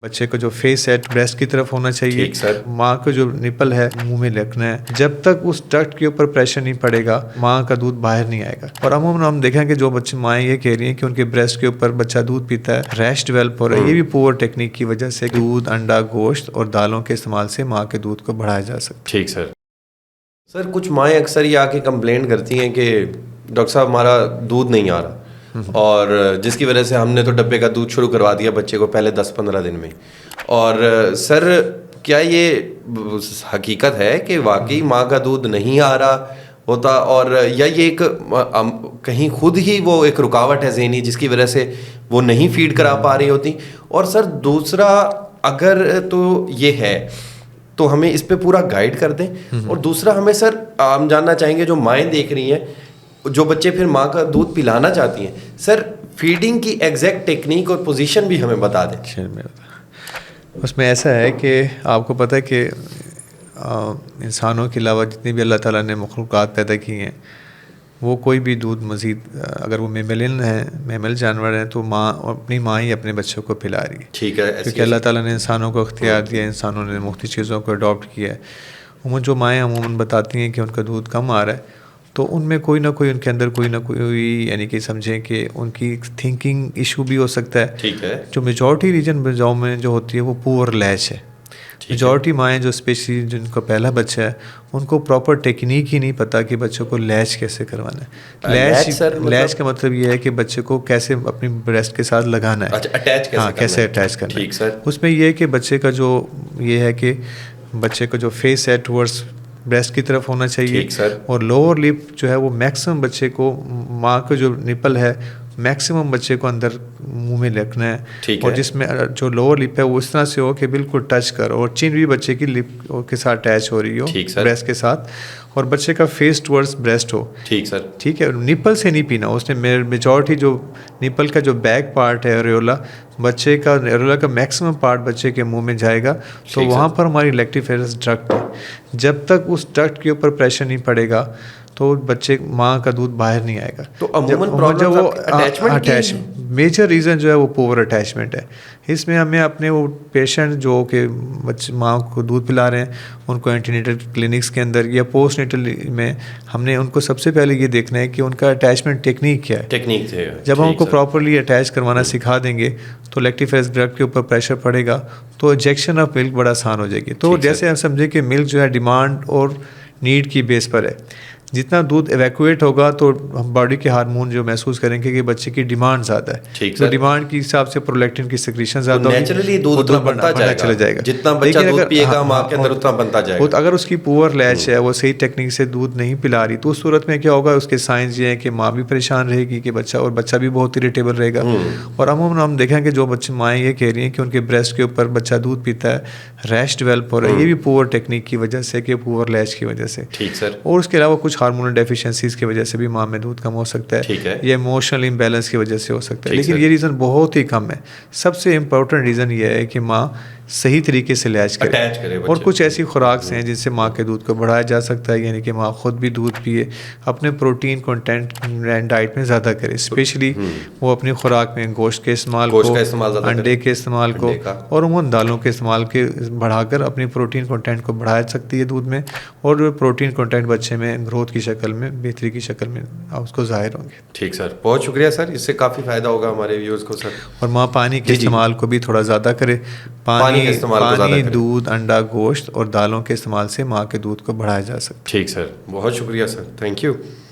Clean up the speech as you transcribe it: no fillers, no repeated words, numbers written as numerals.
بچے کو جو فیس ہے بریسٹ کی طرف ہونا چاہیے. ٹھیک سر. ماں کو جو نپل ہے منہ میں رکھنا ہے. جب تک اس ڈکٹ کے اوپر پریشر نہیں پڑے گا ماں کا دودھ باہر نہیں آئے گا. اور عموماً ہم دیکھیں کہ جو بچے مائیں یہ کہہ رہی ہیں کہ ان کے بریسٹ کے اوپر بچہ دودھ پیتا ہے, ریش ڈیولپ ہو رہا ہے, یہ بھی پور ٹیکنیک کی وجہ سے دودھ, انڈا, گوشت اور دالوں کے استعمال سے ماں کے دودھ کو بڑھایا جا سکتا ہے. ٹھیک سر. سر کچھ مائیں اکثر یہ آ کے کمپلین کرتی ہیں کہ ڈاکٹر صاحب ہمارا دودھ نہیں آ رہا, اور جس کی وجہ سے ہم نے تو ڈبے کا دودھ شروع کروا دیا بچے کو پہلے 10-15 دن میں. اور سر کیا یہ حقیقت ہے کہ واقعی ماں کا دودھ نہیں آ رہا ہوتا, اور یا یہ ایک کہیں خود ہی وہ ایک رکاوٹ ہے ذہنی جس کی وجہ سے وہ نہیں فیڈ کرا پا رہی ہوتی؟ اور سر دوسرا اگر تو یہ ہے تو ہمیں اس پہ پورا گائیڈ کر دیں. اور دوسرا ہمیں سر ہم جاننا چاہیں گے جو مائیں دیکھ رہی ہیں جو بچے پھر ماں کا دودھ پلانا چاہتی ہیں, سر فیڈنگ کی ایگزیکٹ ٹیکنیک اور پوزیشن بھی ہمیں بتا دیں. اس میں ایسا ہے کہ آپ کو پتہ ہے کہ انسانوں کے علاوہ جتنی بھی اللہ تعالیٰ نے مخلوقات پیدا کی ہیں وہ کوئی بھی دودھ مزید اگر وہ میملین ہیں, میمل جانور ہیں, تو ماں اپنی ماں ہی اپنے بچوں کو پلا رہی ہے. ٹھیک ہے. کیونکہ اللہ تعالیٰ نے انسانوں کو اختیار دیا, انسانوں نے مختلف چیزوں کو اڈاپٹ کیا ہے. جو مائیں عموماً بتاتی ہیں کہ ان کا دودھ کم آ رہا ہے تو ان میں کوئی نہ کوئی ان کے اندر کوئی نہ کوئی یعنی کہ سمجھیں کہ ان کی تھنکنگ ایشو بھی ہو سکتا ہے. ٹھیک ہے. جو میجورٹی ریجن بجاؤ میں جو ہوتی ہے وہ پور لیچ ہے. میجورٹی مائیں جو اسپیشلی جن کا پہلا بچہ ہے ان کو پراپر ٹیکنیک ہی نہیں پتہ کہ بچوں کو لیچ کیسے کروانا ہے. لیچ کا مطلب یہ ہے کہ بچے کو کیسے اپنی بریسٹ کے ساتھ لگانا ہے, ہاں کیسے اٹیچ کرنا ہے. اس میں یہ ہے کہ بچے کا جو یہ ہے کہ بچے کو جو فیس ہے ٹورڈس بریسٹ کی طرف ہونا چاہیے, اور لوور لپ جو ہے وہ میکسیمم بچے کو ماں کو جو نپل ہے میکسیمم بچے کو اندر منہ میں رکھنا ہے, اور جس میں جو لوور لپ ہے وہ اس طرح سے ہو کہ بالکل ٹچ کرو, اور چین بھی بچے کی لپ کے ساتھ اٹیچ ہو رہی ہو بریسٹ کے ساتھ, اور بچے کا فیس ٹورڈس بریسٹ ہو. ٹھیک سر. ٹھیک ہے. نپل سے نہیں پینا, اس نے میجورٹی جو نپل کا جو بیک پارٹ ہے ایریولا, بچے کا ایریولا کا میکسیمم پارٹ بچے کے منہ میں جائے گا, تو وہاں پر ہماری لیکٹیفیرس ڈکٹ ہے. جب تک اس ڈکٹ کے اوپر پریشر نہیں پڑے گا تو بچے ماں کا دودھ باہر نہیں آئے گا. تو عموماً وہ میجر ریزن جو ہے وہ پور اٹیچمنٹ ہے. اس میں ہمیں اپنے وہ پیشنٹ جو کہ ماں کو دودھ پلا رہے ہیں ان کو اینٹی نیٹل کلینکس کے اندر یا پوسٹ نیٹل میں ہم نے ان کو سب سے پہلے یہ دیکھنا ہے کہ ان کا اٹیچمنٹ ٹیکنیک کیا ہے. جب ہم ان کو پراپرلی اٹیچ کروانا سکھا دیں گے تو لیکٹیفیرس ڈکٹ کے اوپر پریشر پڑے گا تو انجیکشن آف ملک بڑا آسان ہو جائے گی. تو جیسے ہم سمجھیں کہ ملک جو ہے ڈیمانڈ اور نیڈ کی بیس پر ہے. جتنا دودھ ایویکویٹ ہوگا تو ہم باڈی کے ہارمون جو محسوس کریں گے کہ بچے کی ڈیمانڈ زیادہ ہے, تو ڈیمانڈ کے حساب سے پرولیکٹن کی سیکریشن زیادہ ہوگی, نیچرلی دودھ بڑھتا چلا جائے گا. جتنا بچہ دودھ پیے گا ماں کے اندر اتنا بنتا جائے گا. اگر اس کی پور لیچ ہے, وہ صحیح ٹیکنیک سے دودھ نہیں پلا رہی, تو اس صورت میں کیا ہوگا, اس کے سائنس یہ ہے کہ ماں بھی پریشان رہے گی کہ بچہ, اور بچہ بھی بہت اریٹیبل رہے گا. اور عموماً ہم دیکھیں کہ جو بچے مائیں یہ کہہ رہی ہیں کہ ان کے بریسٹ کے اوپر بچہ دودھ پیتا ہے, ریش ڈیولپ ہو رہا ہے, یہ بھی پور ٹیکنیک کی وجہ سے کہ پور لیچ کی وجہ سے. ٹھیک سر. اور اس کے علاوہ کچھ ہارمونل ڈیفیشنسیز کی وجہ سے بھی ماں میں دودھ کم ہو سکتا ہے, یا ایموشنل امبیلنس کی وجہ سے ہو سکتا ہے. لیکن یہ ریزن بہت ہی کم ہے. سب سے امپورٹنٹ ریزن یہ ہے کہ ماں صحیح طریقے سے لیچ کرے. اور کچھ ایسی خوراک ہیں جن سے ماں کے دودھ کو بڑھایا جا سکتا ہے, یعنی کہ ماں خود بھی دودھ پیے, اپنے پروٹین کنٹینٹ ڈائٹ میں زیادہ کرے, اسپیشلی وہ اپنی خوراک میں گوشت کے استعمال کو, انڈے کے استعمال کو, اور عموماً دالوں کے استعمال کے بڑھا کر اپنی پروٹین کنٹینٹ کو بڑھا سکتی ہے دودھ میں, اور پروٹین کنٹینٹ بچے میں گروتھ کی شکل میں, بہتری کی شکل میں اس کو ظاہر ہوں گے. ٹھیک سر, بہت شکریہ سر, اس سے کافی فائدہ ہوگا ہمارے ویورز کو سر. اور ماں پانی کے استعمال کو بھی تھوڑا زیادہ کرے. پانی, دودھ, انڈا, گوشت اور دالوں کے استعمال سے ماں کے دودھ کو بڑھایا جا سکتا ہے. ٹھیک سر, بہت شکریہ سر, تھینک یو.